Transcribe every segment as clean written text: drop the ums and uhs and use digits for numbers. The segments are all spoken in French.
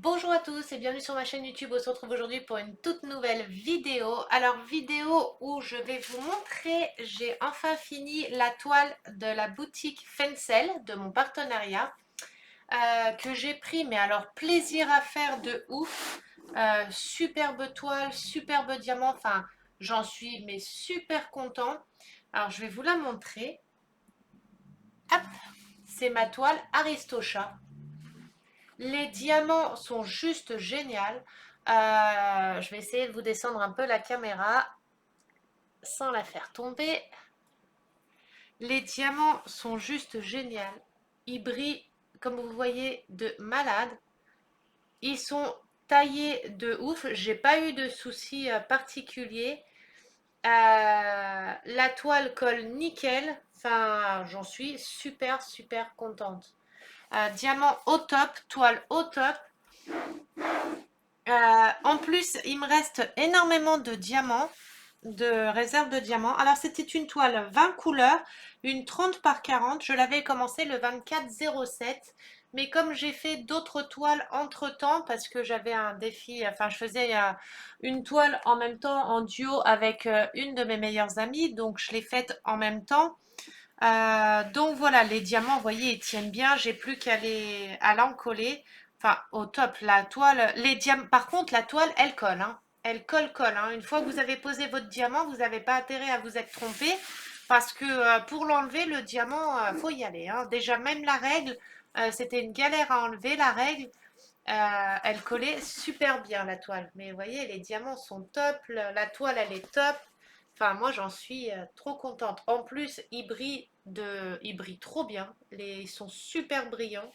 Bonjour à tous et bienvenue sur ma chaîne YouTube. On se retrouve aujourd'hui pour une toute nouvelle vidéo. Alors vidéo où je vais vous montrer, j'ai enfin fini la toile de la boutique Fencel de mon partenariat que j'ai pris, mais alors plaisir à faire de ouf. Superbe toile, superbe diamant, enfin j'en suis mais super content. Alors je vais vous la montrer. Hop, c'est ma toile Aristocha. Les diamants sont juste géniaux. Je vais essayer de vous descendre un peu la caméra sans la faire tomber. Les diamants sont juste géniaux. Ils brillent, comme vous voyez, de malade. Ils sont taillés de ouf. J'ai pas eu de soucis particuliers. La toile colle nickel. Enfin, j'en suis super contente. Diamant au top, toile au top. En plus, il me reste énormément de diamants, de réserve de diamants. Alors, c'était une toile 20 couleurs, une 30 par 40. Je l'avais commencé le 24/07. Mais comme j'ai fait d'autres toiles entre-temps, parce que j'avais un défi, enfin, je faisais une toile en même temps en duo avec une de mes meilleures amies. Donc, je l'ai faite en même temps. Donc voilà, les diamants, vous voyez, ils tiennent bien. J'ai plus qu'à à l'encoller. Enfin, au top, la toile. Les diamants. Par contre, la toile, elle colle, hein. Elle colle, hein. Une fois que vous avez posé votre diamant, vous n'avez pas intérêt à vous être trompé. Parce que pour l'enlever, le diamant, faut y aller, hein. Déjà, même la règle, c'était une galère à enlever, la règle. Elle collait super bien, la toile. Mais vous voyez, les diamants sont top. La toile, elle est top. Enfin, moi, j'en suis trop contente. En plus, ils brillent trop bien. Ils sont super brillants.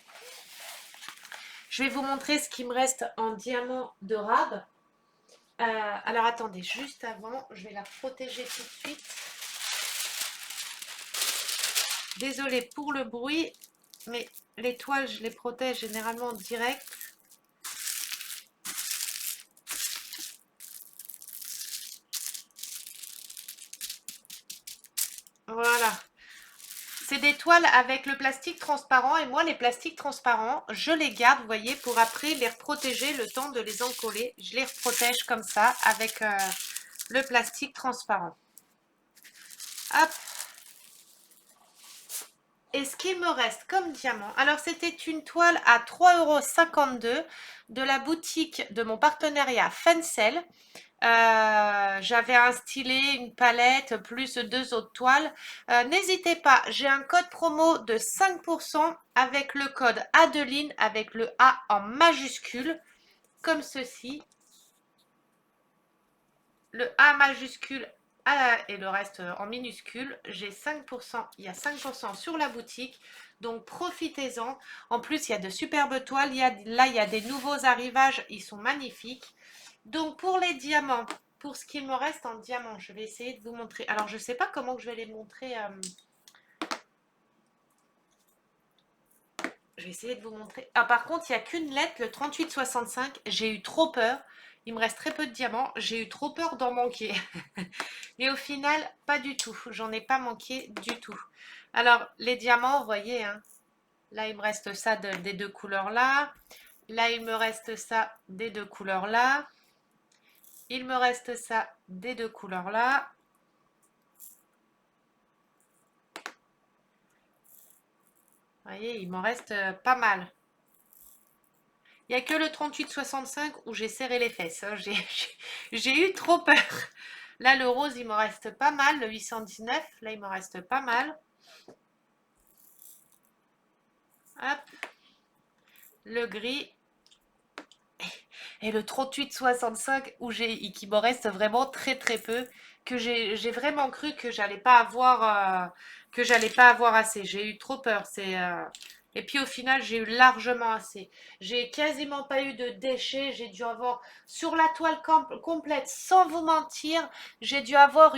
Je vais vous montrer ce qui me reste en diamant de rab. Alors, attendez, juste avant, je vais la protéger tout de suite. Désolée pour le bruit, mais les toiles, je les protège généralement direct. Voilà. C'est des toiles avec le plastique transparent et moi les plastiques transparents, je les garde, vous voyez, pour après les protéger le temps de les encoller. Je les protège comme ça avec le plastique transparent. Hop. Et ce qui me reste comme diamant, alors c'était une toile à 3,52 € de la boutique de mon partenariat Fencel. J'avais un stylet, une palette, plus deux autres toiles. N'hésitez pas, j'ai un code promo de 5% avec le code Adeline, avec le A en majuscule, comme ceci. Le A majuscule et le reste en minuscule. J'ai 5%, il y a 5% sur la boutique. Donc profitez-en. En plus, il y a de superbes toiles. Là, il y a des nouveaux arrivages. Ils sont magnifiques. Donc pour les diamants, pour ce qu'il me reste en diamant, je vais essayer de vous montrer. Alors je ne sais pas comment je vais les montrer. Je vais essayer de vous montrer. Ah, par contre, il n'y a qu'une lettre, le 3865. J'ai eu trop peur. Il me reste très peu de diamants. J'ai eu trop peur d'en manquer. Et au final, pas du tout. J'en ai pas manqué du tout. Alors, les diamants, vous voyez, hein, là, il me reste ça des deux couleurs là. Là, il me reste ça des deux couleurs là. Il me reste ça des deux couleurs là. Vous voyez, il m'en reste pas mal. Il n'y a que le 3865 où j'ai serré les fesses, hein. J'ai eu trop peur. Là, le rose, il m'en reste pas mal. Le 819, là, il m'en reste pas mal. Hop. Le gris. Et le 3865 qui m'en reste vraiment très peu. Que j'ai vraiment cru que j'allais pas avoir assez. J'ai eu trop peur. Et puis au final, j'ai eu largement assez. J'ai quasiment pas eu de déchets. J'ai dû avoir, sur la toile complète, sans vous mentir, j'ai dû avoir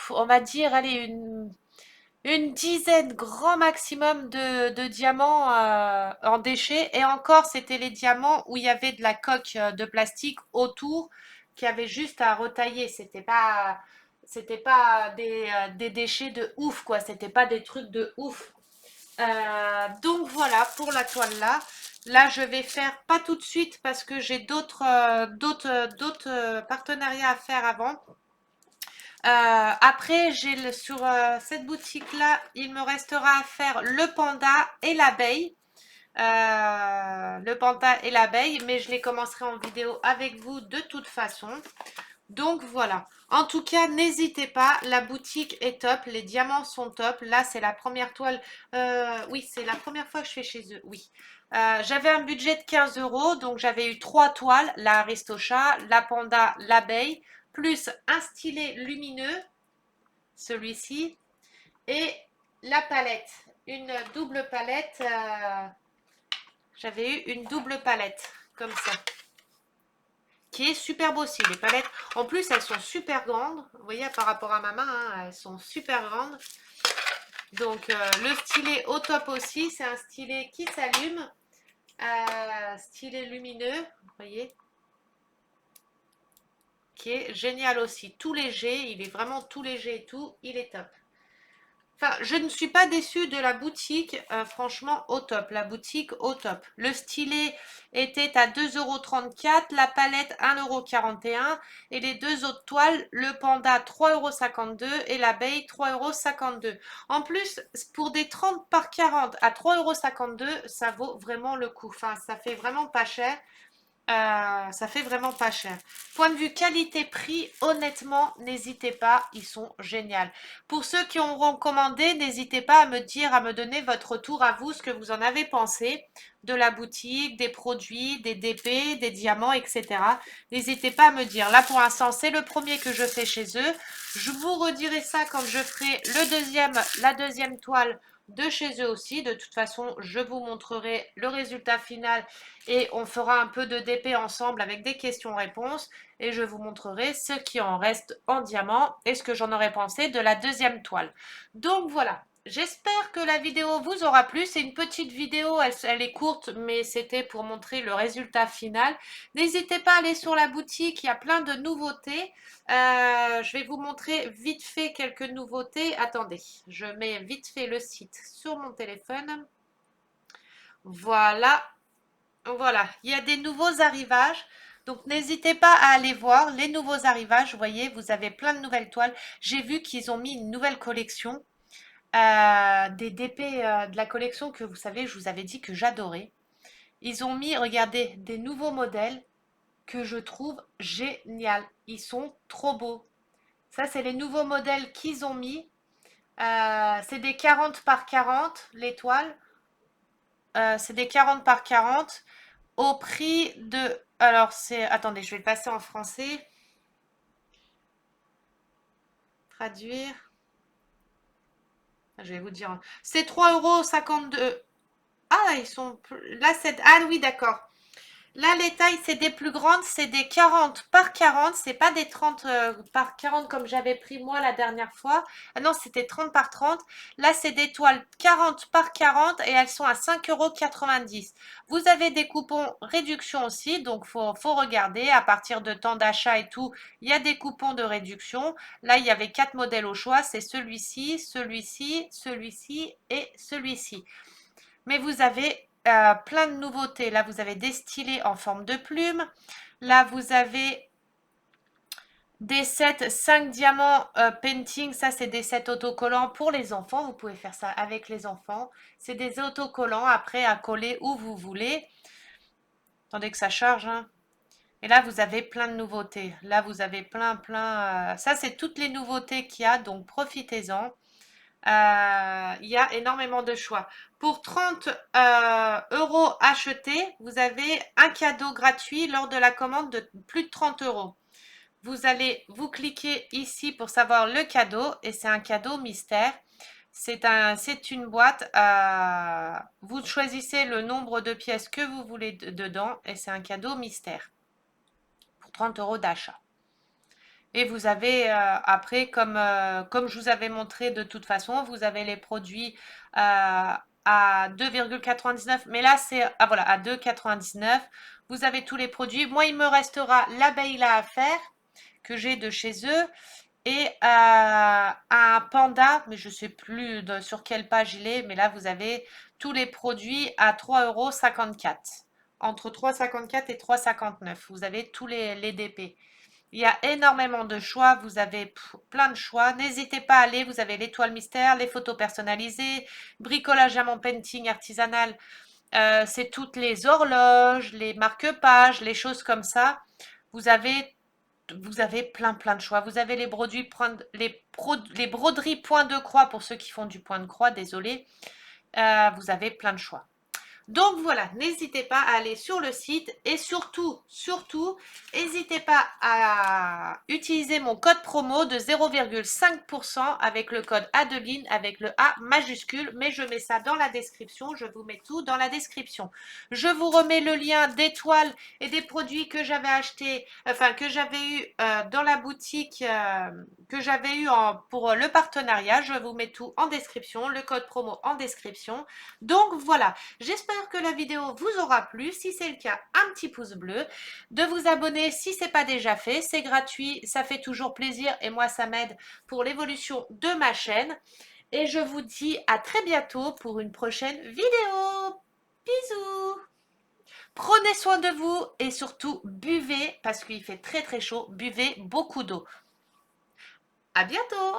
on va dire, allez, une dizaine grand maximum de diamants en déchets. Et encore, c'était les diamants où il y avait de la coque de plastique autour qui avait juste à retailler. C'était pas des déchets de ouf, quoi. C'était pas des trucs de ouf. Donc voilà pour la toile là. Là, je vais faire pas tout de suite parce que j'ai d'autres partenariats à faire avant. Après, sur cette boutique-là, il me restera à faire le panda et l'abeille. Le panda et l'abeille, mais je les commencerai en vidéo avec vous de toute façon. Donc voilà. En tout cas, n'hésitez pas, la boutique est top, les diamants sont top. Là, c'est la première toile. Oui, c'est la première fois que je fais chez eux. Oui. J'avais un budget de 15 euros, donc j'avais eu 3 toiles, la Aristocha, la panda, l'abeille, plus un stylet lumineux, celui-ci, et la palette, une double palette. J'avais eu une double palette, comme ça, qui est superbe aussi. Les palettes, en plus, elles sont super grandes. Vous voyez, par rapport à ma main, hein, elles sont super grandes. Donc, le stylet au top aussi, c'est un stylet qui s'allume. Stylet lumineux, vous voyez, qui est génial aussi. Tout léger, il est vraiment tout léger et tout, il est top. Enfin, je ne suis pas déçue de la boutique, franchement au top, la boutique au top. Le stylet était à 2,34 €, la palette 1,41 € et les deux autres toiles, le panda 3,52 € et l'abeille 3,52 €. En plus, pour des 30 par 40 à 3,52 €, ça vaut vraiment le coup. Enfin, ça fait vraiment pas cher. Ça fait vraiment pas cher. Point de vue qualité-prix, honnêtement, n'hésitez pas, ils sont géniaux. Pour ceux qui auront commandé, n'hésitez pas à me dire, à me donner votre retour à vous, ce que vous en avez pensé de la boutique, des produits, des DP, des diamants, etc. N'hésitez pas à me dire. Là, pour l'instant, c'est le premier que je fais chez eux. Je vous redirai ça quand je ferai la deuxième toile de chez eux aussi. De toute façon, je vous montrerai le résultat final et on fera un peu de DP ensemble avec des questions-réponses et je vous montrerai ce qui en reste en diamant et ce que j'en aurais pensé de la deuxième toile. Donc voilà, j'espère que la vidéo vous aura plu. C'est une petite vidéo, elle est courte, mais c'était pour montrer le résultat final. N'hésitez pas à aller sur la boutique, il y a plein de nouveautés. Je vais vous montrer vite fait quelques nouveautés. Attendez, je mets vite fait le site sur mon téléphone. Voilà. Voilà, il y a des nouveaux arrivages. Donc n'hésitez pas à aller voir les nouveaux arrivages. Vous voyez, vous avez plein de nouvelles toiles. J'ai vu qu'ils ont mis une nouvelle collection. Des DP de la collection que vous savez, je vous avais dit que j'adorais. Ils ont mis, regardez, des nouveaux modèles que je trouve génial. Ils sont trop beaux. Ça, c'est les nouveaux modèles qu'ils ont mis. C'est des 40 par 40, les toiles. C'est des 40 par 40 au prix de... Alors, c'est... Attendez, je vais le passer en français. Traduire. Je vais vous dire. C'est 3,52 €. Ah, ils sont... Là, c'est... Ah oui, d'accord. Là, les tailles, c'est des plus grandes, c'est des 40 par 40, c'est pas des 30 par 40 comme j'avais pris moi la dernière fois. Ah non, c'était 30 par 30. Là, c'est des toiles 40 par 40 et elles sont à 5,90 €. Vous avez des coupons réduction aussi, donc faut regarder à partir de temps d'achat et tout. Il y a des coupons de réduction. Là, il y avait 4 modèles au choix, c'est celui-ci, celui-ci, celui-ci et celui-ci. Mais vous avez plein de nouveautés. Là, vous avez des stylés en forme de plume. Là, vous avez des sets 5 diamants painting. Ça, c'est des sets autocollants pour les enfants. Vous pouvez faire ça avec les enfants. C'est des autocollants après à coller où vous voulez. Attendez que ça charge, hein. Et là, vous avez plein de nouveautés. Là, vous avez plein. Ça, c'est toutes les nouveautés qu'il y a, donc profitez-en. Il y a énormément de choix. Pour 30 € achetés, vous avez un cadeau gratuit lors de la commande de plus de 30 €. Vous cliquez ici pour savoir le cadeau et c'est un cadeau mystère. C'est une boîte. Vous choisissez le nombre de pièces que vous voulez dedans et c'est un cadeau mystère pour 30 € d'achat. Et vous avez après, comme je vous avais montré de toute façon, vous avez les produits à 2,99. Mais là, c'est voilà, à 2,99. Vous avez tous les produits. Moi, il me restera l'abeille là à faire que j'ai de chez eux et un panda, mais je ne sais plus sur quelle page il est. Mais là, vous avez tous les produits à 3,54 €. Entre 3,54 et 3,59. Vous avez tous les DP. Il y a énormément de choix, vous avez plein de choix. N'hésitez pas à aller, vous avez l'étoile mystère, les photos personnalisées, bricolage diamant painting artisanal, c'est toutes les horloges, les marque-pages, les choses comme ça. Vous avez, vous avez plein de choix. Vous avez les broderies, les broderies point de croix pour ceux qui font du point de croix, désolé. Vous avez plein de choix. Donc voilà, n'hésitez pas à aller sur le site et surtout, n'hésitez pas à utiliser mon code promo de 0,5% avec le code Adeline avec le A majuscule, mais je mets ça dans la description, je vous mets tout dans la description. Je vous remets le lien d'étoiles et des produits que j'avais achetés, enfin que j'avais eu dans la boutique, que j'avais eu pour le partenariat, je vous mets tout en description, le code promo en description. Donc voilà, j'espère que la vidéo vous aura plu. Si c'est le cas, un petit pouce bleu. De vous abonner si ce n'est pas déjà fait. C'est gratuit, ça fait toujours plaisir et moi ça m'aide pour l'évolution de ma chaîne. Et je vous dis à très bientôt pour une prochaine vidéo. Bisous. Prenez soin de vous et surtout buvez, parce qu'il fait très chaud, buvez beaucoup d'eau. À bientôt.